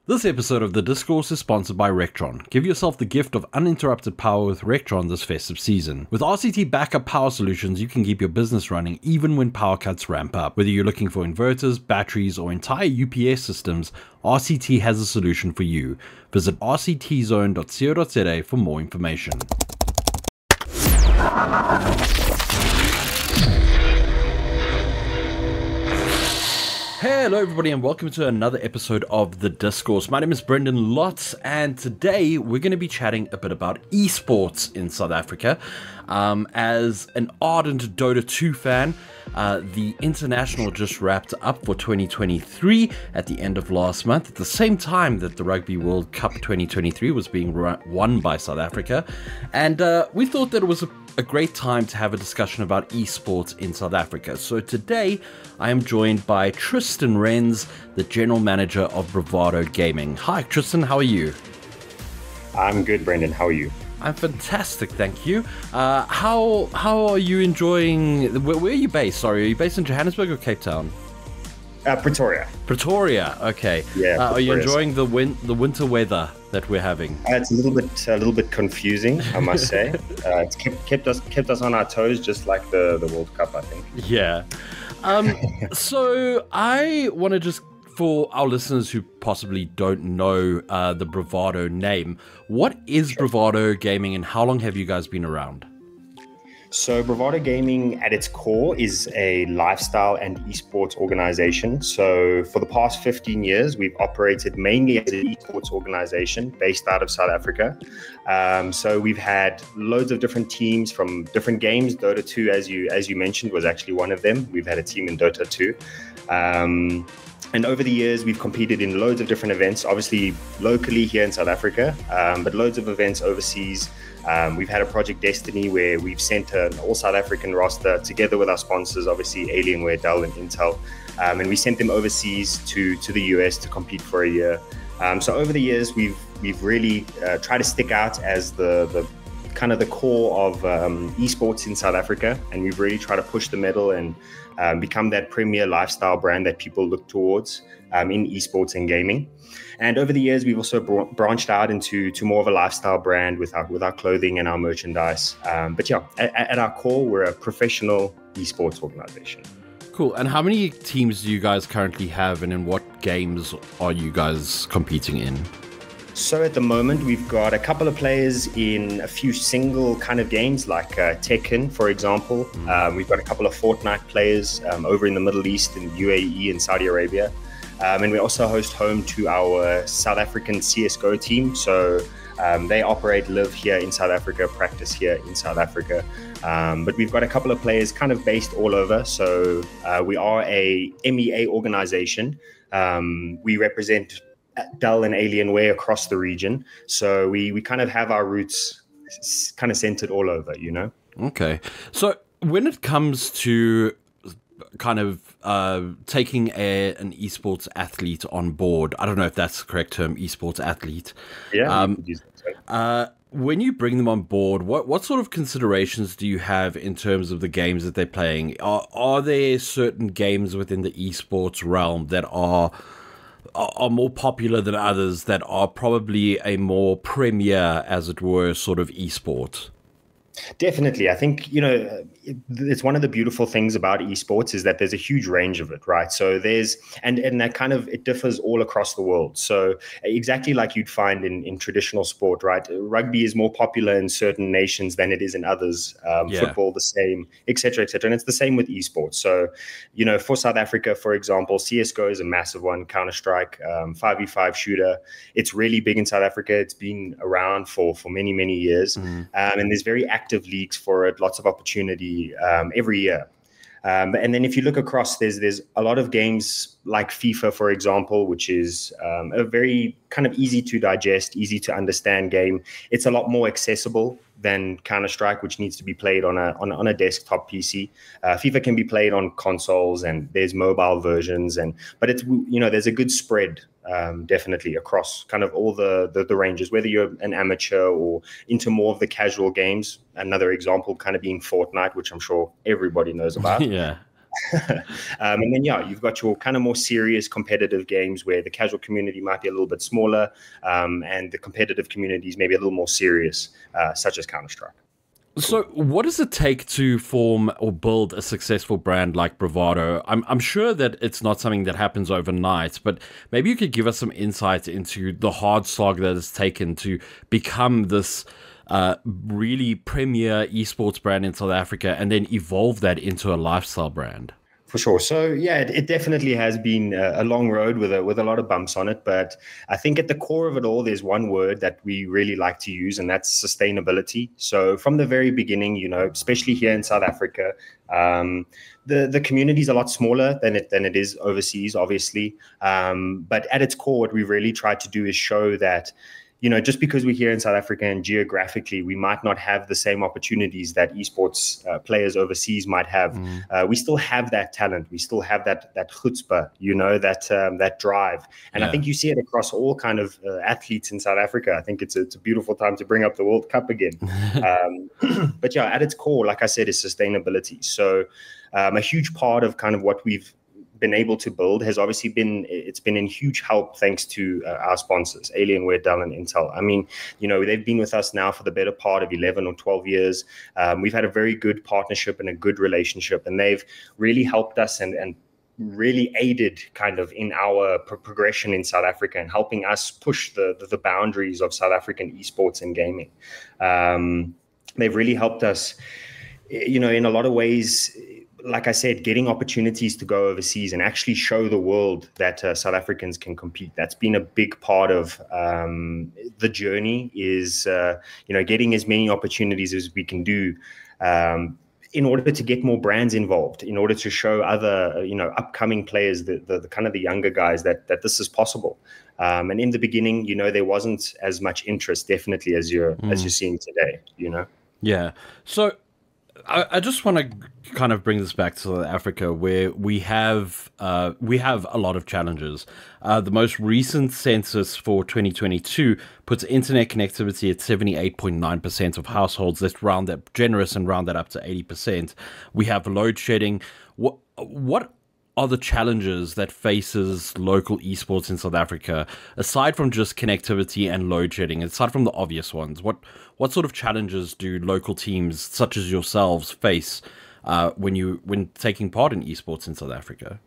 This episode of The Discourse is sponsored by Rectron. Give yourself the gift of uninterrupted power with Rectron this festive season. With RCT backup power solutions, you can keep your business running even when power cuts ramp up. Whether you're looking for inverters, batteries, or entire UPS systems, RCT has a solution for you. Visit rctzone.co.za for more information. Hello everybody and welcome to another episode of The Discourse. My name is Brendan Lotz and today we're going to be chatting a bit about esports in South Africa. As an ardent Dota 2 fan, the International just wrapped up for 2023 at the end of last month, at the same time that the Rugby World Cup 2023 was being won by South Africa. And we thought that it was a great time to have a discussion about esports in South Africa. So today I am joined by Tristan Rens, the General Manager of Bravado Gaming. Hi Tristan, how are you? I'm good, Brendan. How are you? I'm fantastic, thank you. How are you enjoying... Where are you based? Sorry, are you based in Johannesburg or Cape Town? Pretoria. Pretoria, okay. Yeah. Are you enjoying the winter weather that we're having? It's a little bit confusing, I must say. It's kept us on our toes, just like the World Cup, I think. Yeah. So I want to just, for our listeners who possibly don't know the Bravado name, what is Bravado Gaming and how long have you guys been around? So Bravado Gaming at its core is a lifestyle and esports organization. So for the past 15 years, we've operated mainly as an esports organization based out of South Africa. So we've had loads of different teams from different games. Dota 2, as you mentioned, was actually one of them. We've had a team in Dota 2. And over the years, we've competed in loads of different events, obviously locally here in South Africa, but loads of events overseas. We've had a Project Destiny where we've sent an all South African roster together with our sponsors, obviously Alienware, Dell, and Intel. And we sent them overseas to the US to compete for a year. So over the years, we've really tried to stick out as the kind of the core of esports in South Africa. And we've really tried to push the medal and become that premier lifestyle brand that people look towards in esports and gaming. And over the years, we've also branched out into more of a lifestyle brand with our clothing and our merchandise. But yeah, at our core, we're a professional esports organization. Cool. And how many teams do you guys currently have and in what games are you guys competing in? So at the moment, we've got a couple of players in a few single kind of games like Tekken, for example. We've got a couple of Fortnite players over in the Middle East, in UAE and Saudi Arabia. And we also host home to our South African CSGO team. So they live here in South Africa, practice here in South Africa. But we've got a couple of players kind of based all over. So we are a MEA organization. We represent Dell and Alienware across the region. So we kind of have our roots kind of centered all over, you know? Okay. So when it comes to kind of taking an esports athlete on board, I don't know if that's the correct term, esports athlete. Yeah. When you bring them on board, what sort of considerations do you have in terms of the games that they're playing? Are there certain games within the esports realm that are more popular than others, that are probably a more premier, as it were, sort of esport? Definitely. I think, it's one of the beautiful things about esports is that there's a huge range of it, right? So and that kind of, it differs all across the world. So exactly like you'd find in traditional sport, right? Rugby is more popular in certain nations than it is in others. Football, the same, et cetera, et cetera. And it's the same with esports. So, for South Africa, for example, CSGO is a massive one, Counter-Strike, 5v5 shooter. It's really big in South Africa. It's been around for many, many years. And there's very active leagues for it, lots of opportunity every year. And then if you look across, there's a lot of games like FIFA, for example, which is a very kind of easy to digest, easy to understand game. It's a lot more accessible than Counter-Strike, which needs to be played on a desktop PC. FIFA can be played on consoles, and there's mobile versions, but it's there's a good spread definitely across kind of all the ranges, whether you're an amateur or into more of the casual games. Another example kind of being Fortnite, which I'm sure everybody knows about. Yeah. And then, yeah, you've got your kind of more serious competitive games where the casual community might be a little bit smaller, and the competitive communities maybe a little more serious, such as Counter-Strike. So, what does it take to form or build a successful brand like Bravado? I'm sure that it's not something that happens overnight, but maybe you could give us some insight into the hard slog that it's taken to become this really premier esports brand in South Africa and then evolve that into a lifestyle brand. For sure. So yeah, it definitely has been a long road with a lot of bumps on it. But I think at the core of it all, there's one word that we really like to use, and that's sustainability. So from the very beginning, you know, especially here in South Africa, the community is a lot smaller than it is overseas, obviously. But at its core, what we really try to do is show that, you know, just because we're here in South Africa and geographically we might not have the same opportunities that esports players overseas might have, we still have that talent. We still have that chutzpah, you know, that drive. And I think you see it across all kind of athletes in South Africa. I think it's a beautiful time to bring up the World Cup again. But yeah, at its core, like I said, is sustainability. So a huge part of kind of what we've been able to build has obviously been in huge help thanks to our sponsors, Alienware, Dell, and Intel. I mean, you know, they've been with us now for the better part of 11 or 12 years. We've had a very good partnership and a good relationship, and they've really helped us and really aided kind of in our progression in South Africa and helping us push the boundaries of South African esports and gaming. They've really helped us, you know, in a lot of ways. Like I said, getting opportunities to go overseas and actually show the world that South Africans can compete. That's been a big part of the journey is, you know, getting as many opportunities as we can do in order to get more brands involved, in order to show other, you know, upcoming players, the kind of the younger guys that this is possible. And in the beginning, you know, there wasn't as much interest, definitely, as you're seeing today, you know? Yeah. So I just want to kind of bring this back to South Africa, where we have a lot of challenges. The most recent census for 2022 puts internet connectivity at 78.9% of households. Let's round that generous and round that up to 80%. We have load shedding. What are the challenges that faces local esports in South Africa, aside from just connectivity and load shedding, aside from the obvious ones? What sort of challenges do local teams such as yourselves face when taking part in esports in South Africa?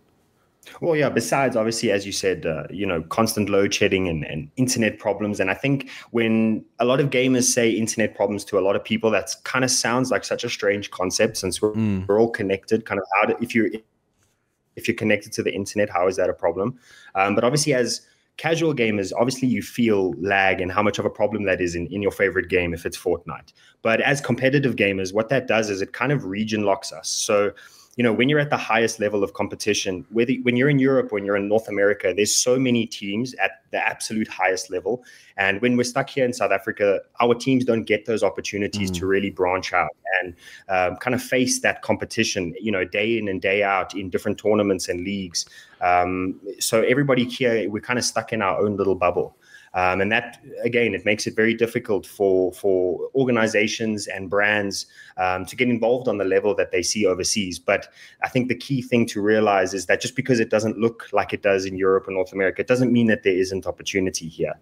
Well, yeah, besides, obviously, as you said, you know, constant load shedding and internet problems. And I think when a lot of gamers say internet problems to a lot of people, that kind of sounds like such a strange concept, since we're all connected. Kind of if you're connected to the internet, how is that a problem? But obviously, as casual gamers, obviously you feel lag and how much of a problem that is in your favorite game if it's Fortnite. But as competitive gamers, what that does is it kind of region locks us. So, you know, when you're at the highest level of competition, when you're in Europe, when you're in North America, there's so many teams at the absolute highest level. And when we're stuck here in South Africa, our teams don't get those opportunities to really branch out and kind of face that competition, you know, day in and day out in different tournaments and leagues. So everybody here, we're kind of stuck in our own little bubble. And that, again, it makes it very difficult for organizations and brands to get involved on the level that they see overseas. But I think the key thing to realize is that just because it doesn't look like it does in Europe or North America, it doesn't mean that there isn't opportunity here.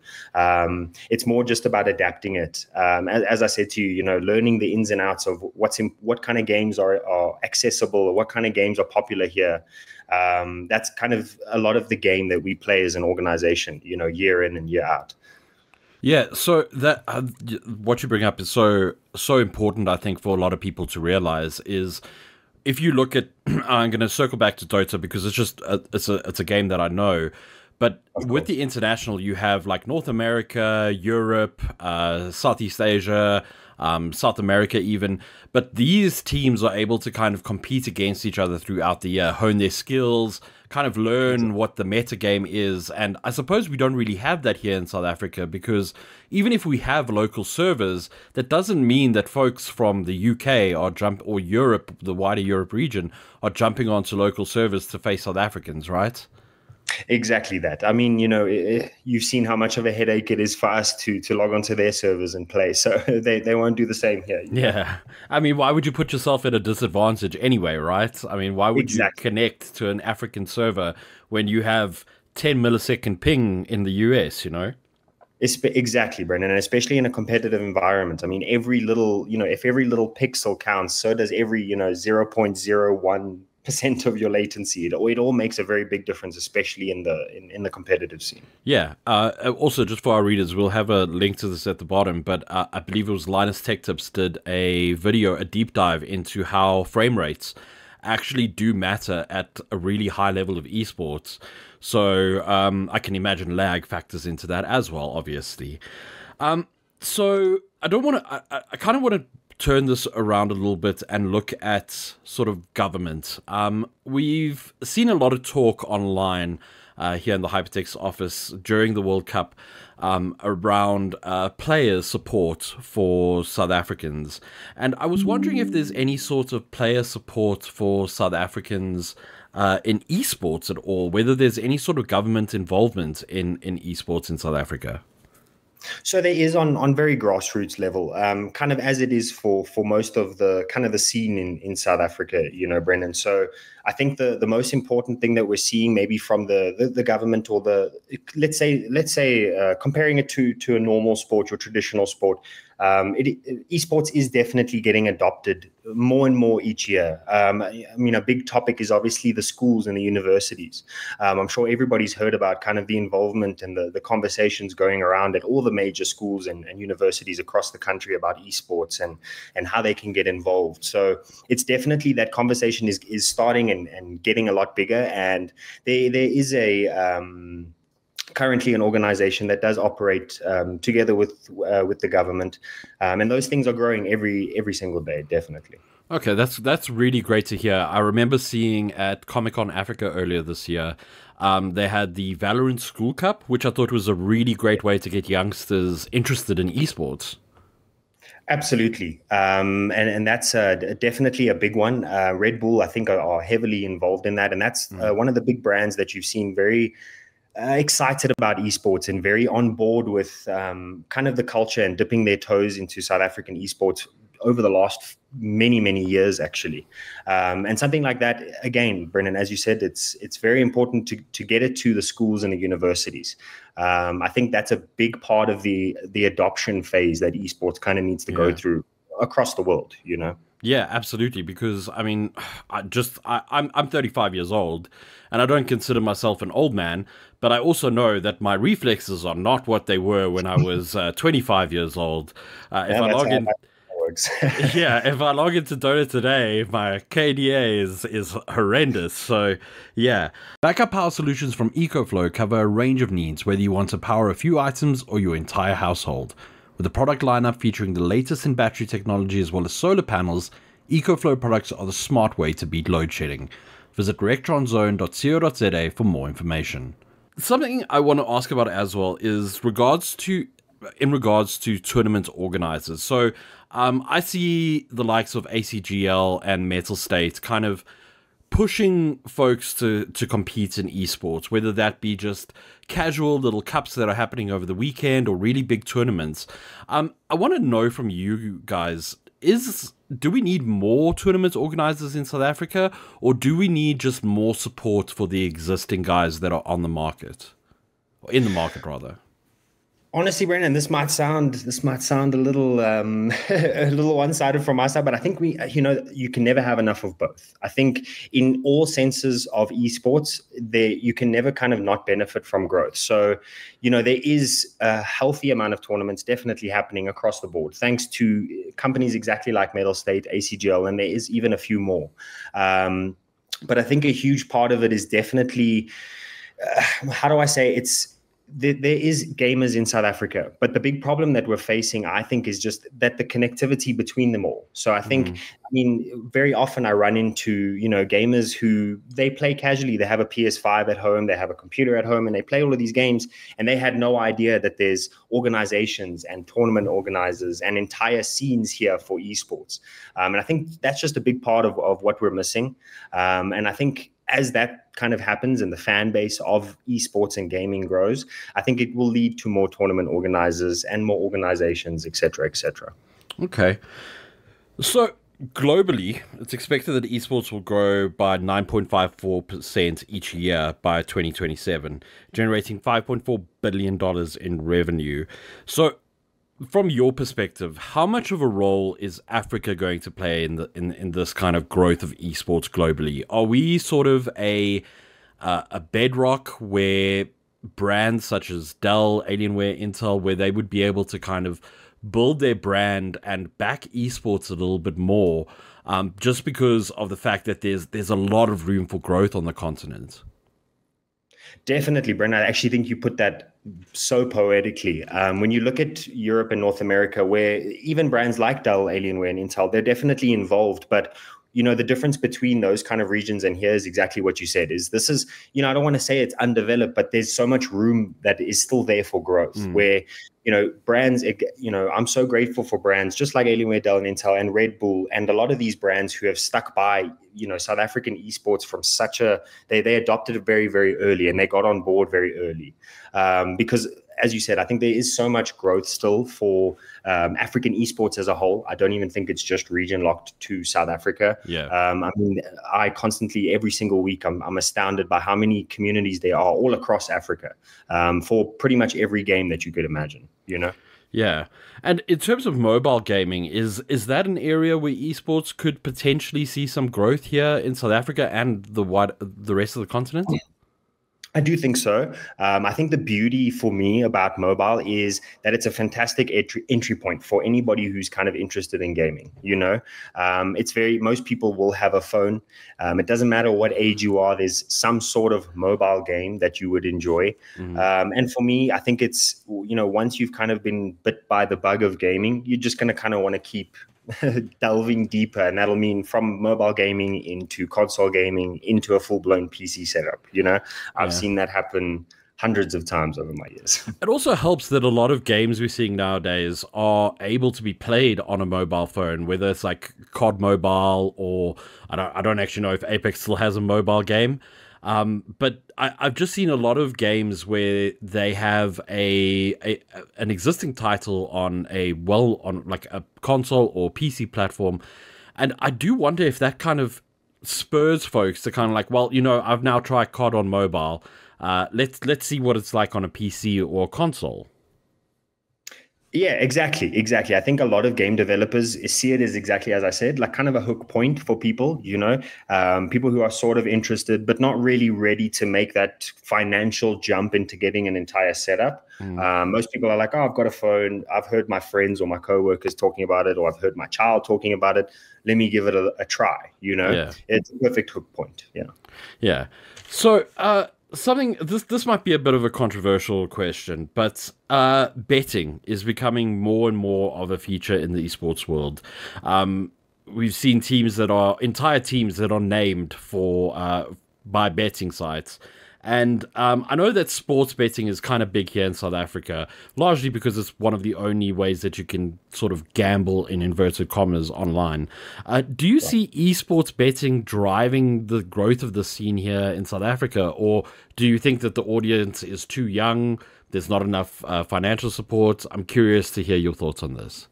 It's more just about adapting it. As I said to you, you know, learning the ins and outs of what kind of games are accessible, or what kind of games are popular here. That's kind of a lot of the game that we play as an organization, you know, year in and year out. Yeah, so that what you bring up is so important, I think, for a lot of people to realize is if you look at, I'm going to circle back to Dota because it's just it's a game that I know. But with the international, you have like North America, Europe, Southeast Asia, South America even. But these teams are able to kind of compete against each other throughout the year, hone their skills, kind of learn what the meta game is. And I suppose we don't really have that here in South Africa, because even if we have local servers, that doesn't mean that folks from the UK or Europe, the wider Europe region, are jumping onto local servers to face South Africans, right? Exactly that. I mean, you've seen how much of a headache it is for us to log onto their servers and play. So they won't do the same here. Yeah. I mean, why would you put yourself at a disadvantage anyway, right? I mean, why would you Exactly. connect to an African server when you have 10 millisecond ping in the US, you know? Exactly, Brendan, and especially in a competitive environment. I mean, every little, if every little pixel counts, so does every, 0.01% of your latency. It all makes a very big difference, especially in the competitive scene. Yeah. Also, just for our readers, we'll have a link to this at the bottom, but I believe it was Linus Tech Tips did a video, a deep dive into how frame rates actually do matter at a really high level of esports. So I can imagine lag factors into that as well, obviously. So I don't want to. I kind of want to turn this around a little bit and look at sort of government. We've seen a lot of talk online here in the Hypertext office during the World Cup around player support for South Africans. And I was wondering if there's any sort of player support for South Africans in esports at all, whether there's any sort of government involvement in esports in South Africa. So there is on very grassroots level, kind of as it is for most of the kind of the scene in South Africa, Brendan. So I think the most important thing that we're seeing maybe from the government or let's say comparing it to a normal sport or traditional sport, esports is definitely getting adopted more and more each year. I mean, a big topic is obviously the schools and the universities. I'm sure everybody's heard about kind of the involvement and the conversations going around at all the major schools and universities across the country about esports and how they can get involved. So it's definitely that conversation is starting and getting a lot bigger. And there is currently an organization that does operate together with the government, and those things are growing every single day, definitely. Okay, that's really great to hear. I remember seeing at Comic-Con Africa earlier this year, they had the Valorant School Cup, which I thought was a really great way to get youngsters interested in esports. Absolutely. And that's definitely a big one. Red Bull, I think, are heavily involved in that. And that's one of the big brands that you've seen very excited about esports and very on board with kind of the culture and dipping their toes into South African esports over the last many years, actually. And something like that, again, Brennan, as you said, it's very important to get it to the schools and the universities. I think that's a big part of the adoption phase that esports kind of needs to go through across the world, Yeah, absolutely. Because I mean, I'm 35 years old, and I don't consider myself an old man, but I also know that my reflexes are not what they were when I was 25 years old. If I log in, if I log into Dota today, my KDA is horrendous. So yeah, backup power solutions from EcoFlow cover a range of needs, whether you want to power a few items or your entire household. With a product lineup featuring the latest in battery technology as well as solar panels, EcoFlow products are the smart way to beat load shedding. Visit rectronzone.co.za for more information. Something I want to ask about as well is in regards to tournament organizers. So I see the likes of ACGL and Metal State kind of pushing folks to compete in esports, whether that be just casual little cups that are happening over the weekend or really big tournaments. I want to know from you guys, do we need more tournament organizers in South Africa, or do we need just more support for the existing guys that are on the market? Or in the market, rather? Honestly, Brandon, this might sound a little a little one-sided from my side, but I think you can never have enough of both. I think in all senses of esports, you can never kind of not benefit from growth. So, there is a healthy amount of tournaments definitely happening across the board, thanks to companies exactly like Metal State, ACGL, and there is even a few more. But I think a huge part of it is definitely, how do I say, there is gamers in South Africa, but the big problem that we're facing, I think, is just that the connectivity between them all. So I think, very often I run into, gamers who they play casually. They have a PS5 at home, they have a computer at home, and they play all of these games, and they had no idea that there's organizations and tournament organizers and entire scenes here for esports. And I think that's just a big part of what we're missing. And I think as that kind of happens and the fan base of esports and gaming grows, I think it will lead to more tournament organizers and more organizations, et cetera, et cetera. Okay. So globally, it's expected that esports will grow by 9.54% each year by 2027, generating $5.4 billion in revenue. So from your perspective, how much of a role is Africa going to play in this kind of growth of esports globally? Are we sort of a bedrock where brands such as Dell, Alienware, Intel, where they would be able to kind of build their brand and back esports a little bit more, just because of the fact that there's a lot of room for growth on the continent? Definitely, Brent. I actually think you put that so poetically. When you look at Europe and North America, where even brands like Dell, Alienware, and Intel, they're definitely involved. But the difference between those kind of regions and here is exactly what you said. This is, I don't want to say it's undeveloped, but there's so much room that is still there for growth. Where brands, I'm so grateful for brands just like Alienware, Dell, and Intel, and Red Bull, and a lot of these brands who have stuck by, South African esports from they adopted it very, very early, and they got on board very early. Because, as you said, I think there is so much growth still for African esports as a whole. I don't even think it's just region locked to South Africa. Yeah. I mean, I constantly, every single week, I'm astounded by how many communities there are all across Africa for pretty much every game that you could imagine, Yeah. And in terms of mobile gaming, is that an area where esports could potentially see some growth here in South Africa and the rest of the continent? I do think so. I think the beauty for me about mobile is that it's a fantastic entry point for anybody who's kind of interested in gaming. Most people will have a phone. It doesn't matter what age you are. There's some sort of mobile game that you would enjoy. And for me, I think it's, once you've kind of been bit by the bug of gaming, you're just going to kind of want to keep delving deeper, and that'll mean from mobile gaming into console gaming into a full-blown PC setup. I've seen that happen hundreds of times over my years. It also helps that a lot of games we're seeing nowadays are able to be played on a mobile phone, whether it's like COD Mobile, or I don't actually know if Apex still has a mobile game. But I've just seen a lot of games where they have an existing title on like a console or PC platform, and I do wonder if that kind of spurs folks to kind of like, well, I've now tried COD on mobile. Let's see what it's like on a PC or a console. Yeah, exactly. I think a lot of game developers see it as exactly as I said, like kind of a hook point for people, people who are sort of interested, but not really ready to make that financial jump into getting an entire setup. Most people are like, oh, I've got a phone. I've heard my friends or my coworkers talking about it, or I've heard my child talking about it. Let me give it a try. Yeah. It's a perfect hook point. Yeah. So, this might be a bit of a controversial question, but betting is becoming more and more of a feature in the esports world. We've seen entire teams that are named by betting sites. And I know that sports betting is kind of big here in South Africa, largely because it's one of the only ways that you can sort of gamble, in inverted commas, online. Do you see esports betting driving the growth of the scene here in South Africa, or do you think that the audience is too young, there's not enough financial support? I'm curious to hear your thoughts on this.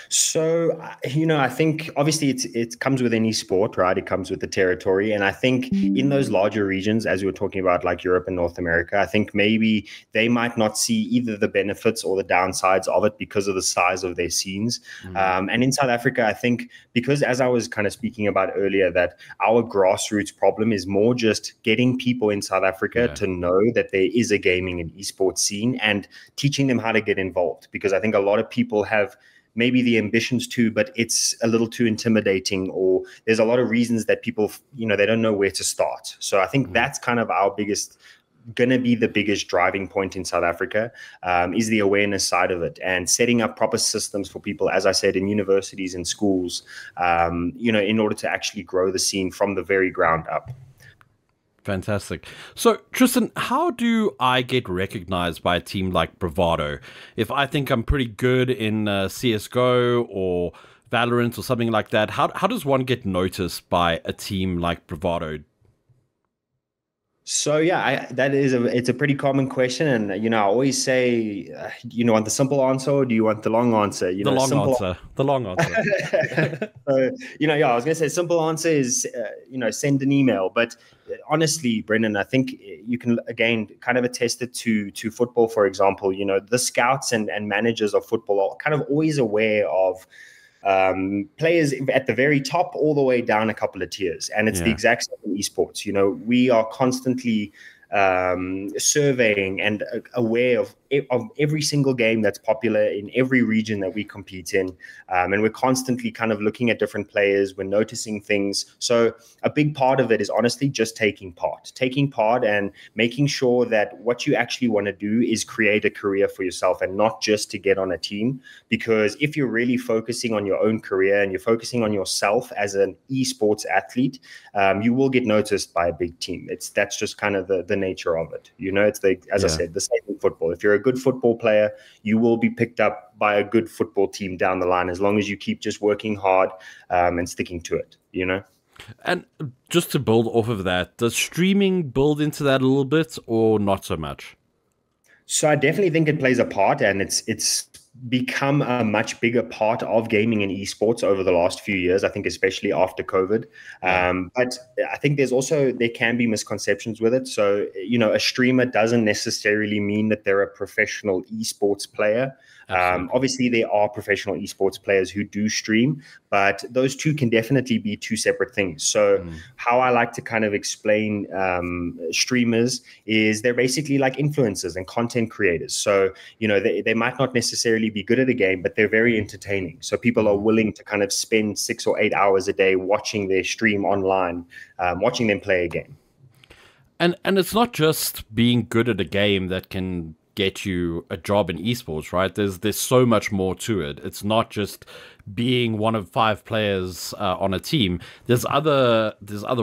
So, I think obviously it comes with any sport, right? It comes with the territory. And I think in those larger regions, as we were talking about, like Europe and North America, I think maybe they might not see either the benefits or the downsides of it because of the size of their scenes. And in South Africa, I think because, as I was kind of speaking about earlier, that our grassroots problem is more just getting people in South Africa to know that there is a gaming and esports scene and teaching them how to get involved. Because I think a lot of people have maybe the ambitions too, but it's a little too intimidating, or there's a lot of reasons that people, they don't know where to start. So I think that's kind of going to be the biggest driving point in South Africa, is the awareness side of it, and setting up proper systems for people, as I said, in universities and schools, in order to actually grow the scene from the very ground up. Fantastic. So, Tristan, how do I get recognized by a team like Bravado? If I think I'm pretty good in CSGO or Valorant or something like that, how does one get noticed by a team like Bravado? So yeah, it's a pretty common question, and I always say, want the simple answer or do you want the long answer? The long Simple. answer. The long answer. So, yeah, I was gonna say simple answer is send an email, but honestly, Brendan, I think you can again kind of attest it to football, for example. The scouts and managers of football are kind of always aware of players at the very top all the way down a couple of tiers. And it's the Yeah. exact same in esports. We are constantly surveying and aware of every single game that's popular in every region that we compete in. And we're constantly kind of looking at different players. We're noticing things. So a big part of it is honestly just taking part and making sure that what you actually want to do is create a career for yourself and not just to get on a team. Because if you're really focusing on your own career and you're focusing on yourself as an esports athlete, you will get noticed by a big team. That's just kind of the nature of it. It's as I said, the same in football. If you're a good football player, you will be picked up by a good football team down the line, as long as you keep just working hard and sticking to it. And just to build off of that, does streaming build into that a little bit or not so much? So I definitely think it plays a part, and it's become a much bigger part of gaming and esports over the last few years. I think especially after COVID. But I think there can be misconceptions with it. So a streamer doesn't necessarily mean that they're a professional esports player. Obviously, there are professional esports players who do stream, but those two can definitely be two separate things. So how I like to kind of explain streamers is they're basically like influencers and content creators. So, they might not necessarily be good at a game, but they're very entertaining. So people are willing to kind of spend 6 or 8 hours a day watching their stream online, watching them play a game. And it's not just being good at a game that can get you a job in esports, right? There's so much more to it. It's not just being one of 5 players on a team. There's other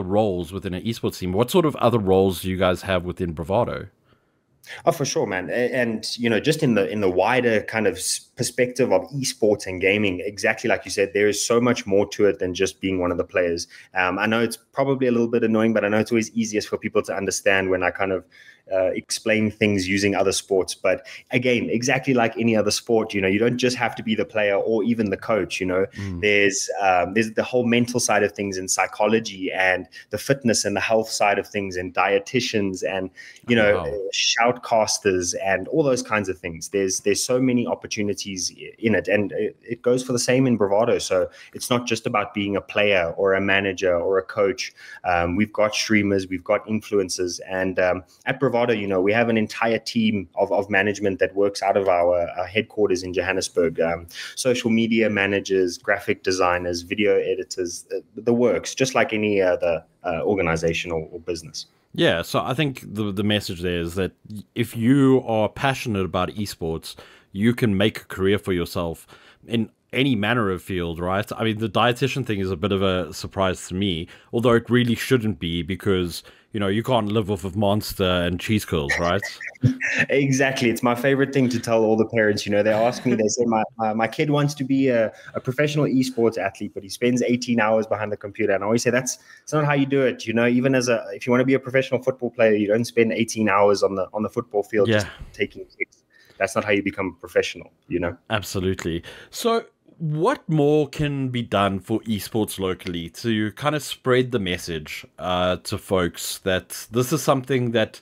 roles within an esports team. What sort of other roles do you guys have within Bravado? Oh, for sure, man. And just in the wider kind of perspective of esports and gaming, exactly like you said, there is so much more to it than just being one of the players. I know it's probably a little bit annoying, but I know it's always easiest for people to understand when I kind of explain things using other sports. But again, exactly like any other sport, you don't just have to be the player or even the coach. There's the whole mental side of things and psychology and the fitness and the health side of things and dietitians and shoutcasters and all those kinds of things. There's so many opportunities in it, and it goes for the same in Bravado. So it's not just about being a player or a manager or a coach. We've got streamers, we've got influencers, and at Bravado, we have an entire team of management that works out of our headquarters in Johannesburg. Social media managers, graphic designers, video editors, the works, just like any other organization or business. Yeah, so I think the message there is that if you are passionate about esports, you can make a career for yourself in any manner of field, right? I mean, the dietitian thing is a bit of a surprise to me, although it really shouldn't be, because you can't live off of Monster and cheese curls, right? Exactly. It's my favorite thing to tell all the parents. They ask me, they say, my kid wants to be a professional esports athlete, but he spends 18 hours behind the computer. And I always say, that's not how you do it. Even if you want to be a professional football player, you don't spend 18 hours on the football field just taking kicks. That's not how you become a professional, Absolutely. So what more can be done for esports locally to kind of spread the message to folks that this is something that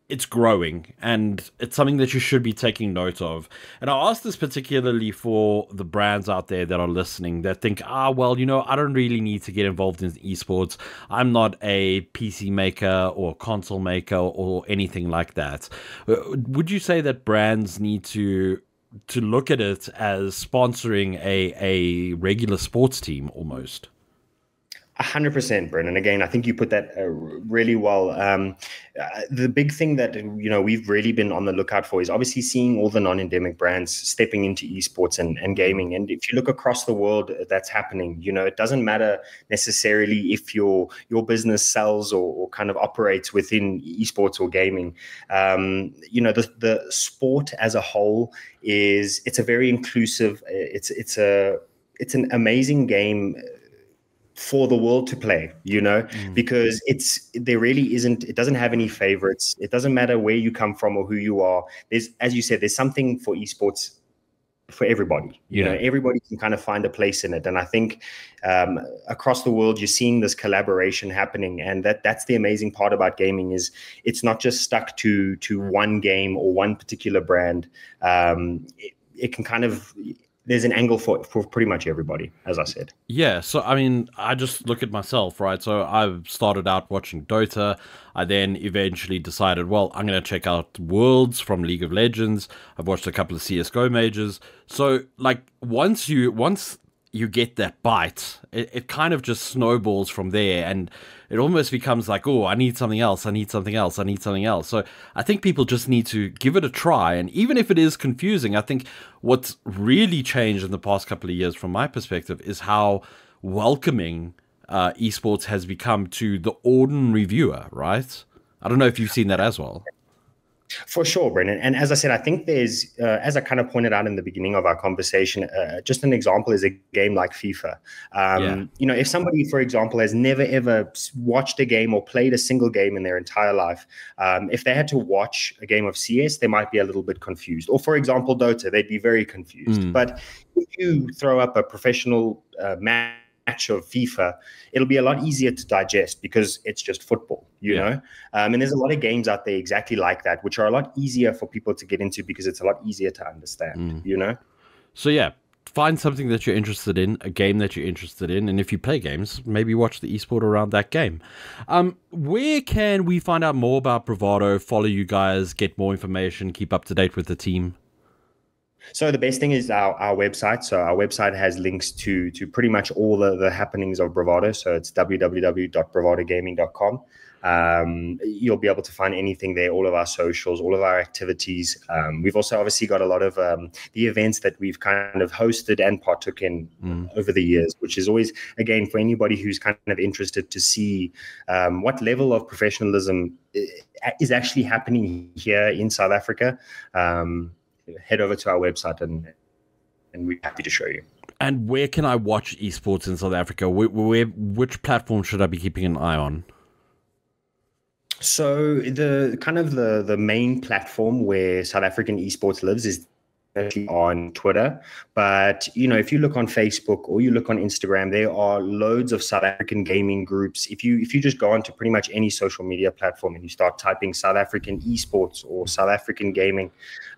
it's growing and it's something that you should be taking note of? And I ask this particularly for the brands out there that are listening that think, well, I don't really need to get involved in esports. I'm not a PC maker or console maker or anything like that. Would you say that brands need to look at it as sponsoring a regular sports team almost? 100%, Brendan. Again, I think you put that really well. The big thing that we've really been on the lookout for is obviously seeing all the non-endemic brands stepping into esports and gaming. And if you look across the world, that's happening. It doesn't matter necessarily if your business sells or kind of operates within esports or gaming. The sport as a whole it's a very inclusive. It's an amazing game for the world to play, because there really isn't, it doesn't have any favorites. It doesn't matter where you come from or who you are. There's, as you said, there's something for esports for everybody. Everybody can kind of find a place in it. And I think across the world, you're seeing this collaboration happening. And that's the amazing part about gaming, is it's not just stuck to one game or one particular brand. It can kind of, there's an angle for pretty much everybody, as I said. Yeah, so I mean, I just look at myself, right? So I've started out watching Dota. I then eventually decided, well, I'm going to check out Worlds from League of Legends. I've watched a couple of CSGO majors. So, like, once you get that bite, it kind of just snowballs from there, and it almost becomes like, oh, I need something else, I need something else, I need something else. So I think people just need to give it a try, and even if it is confusing, I think what's really changed in the past couple of years from my perspective is how welcoming esports has become to the ordinary viewer, right? I don't know if you've seen that as well. For sure, Brendan. And as I said, I think there's, as I kind of pointed out in the beginning of our conversation, just an example is a game like FIFA. If somebody, for example, has never ever watched a game or played a single game in their entire life, if they had to watch a game of CS, they might be a little bit confused. Or, for example, Dota, they'd be very confused. But if you throw up a professional match of FIFA, it'll be a lot easier to digest because it's just football, you know? And there's a lot of games out there exactly like that, which are a lot easier for people to get into because it's a lot easier to understand, So yeah, find something that you're interested in, a game that you're interested in, and if you play games, maybe watch the esport around that game. Where can we find out more about Bravado, follow you guys, get more information, keep up to date with the team? So the best thing is our website. So our website has links to pretty much all the happenings of Bravado. So it's www.bravadogaming.com. You'll be able to find anything there, all of our socials, all of our activities. We've also obviously got a lot of the events that we've kind of hosted and partook in over the years, which is always, again, for anybody who's kind of interested to see what level of professionalism is actually happening here in South Africa. Head over to our website and we're happy to show you. And where can I watch esports in South Africa? Which platform should I be keeping an eye on? So the main platform where South African esports lives is on Twitter, but if you look on Facebook or you look on Instagram, there are loads of South African gaming groups. If you just go onto pretty much any social media platform and you start typing South African esports or South African gaming,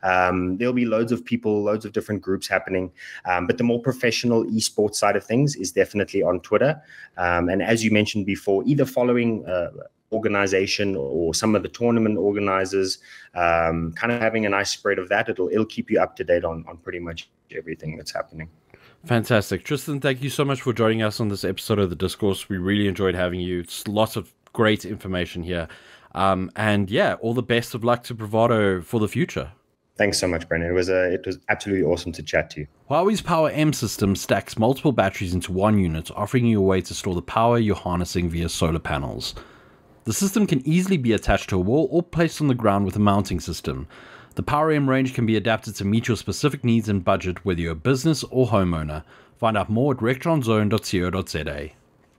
there'll be loads of people, loads of different groups happening. But the more professional esports side of things is definitely on Twitter. And as you mentioned before, either following organization or some of the tournament organizers, kind of having a nice spread of that, it'll keep you up to date on pretty much everything that's happening. Fantastic. Tristan, thank you so much for joining us on this episode of The Discourse. We really enjoyed having you. It's lots of great information here. And yeah, all the best of luck to Bravado for the future. Thanks so much, Brendan. It was absolutely awesome to chat to you. Huawei's Power M system stacks multiple batteries into one unit, offering you a way to store the power you're harnessing via solar panels. The system can easily be attached to a wall or placed on the ground with a mounting system. The Power M range can be adapted to meet your specific needs and budget, whether you're a business or homeowner. Find out more at rectronzone.co.za.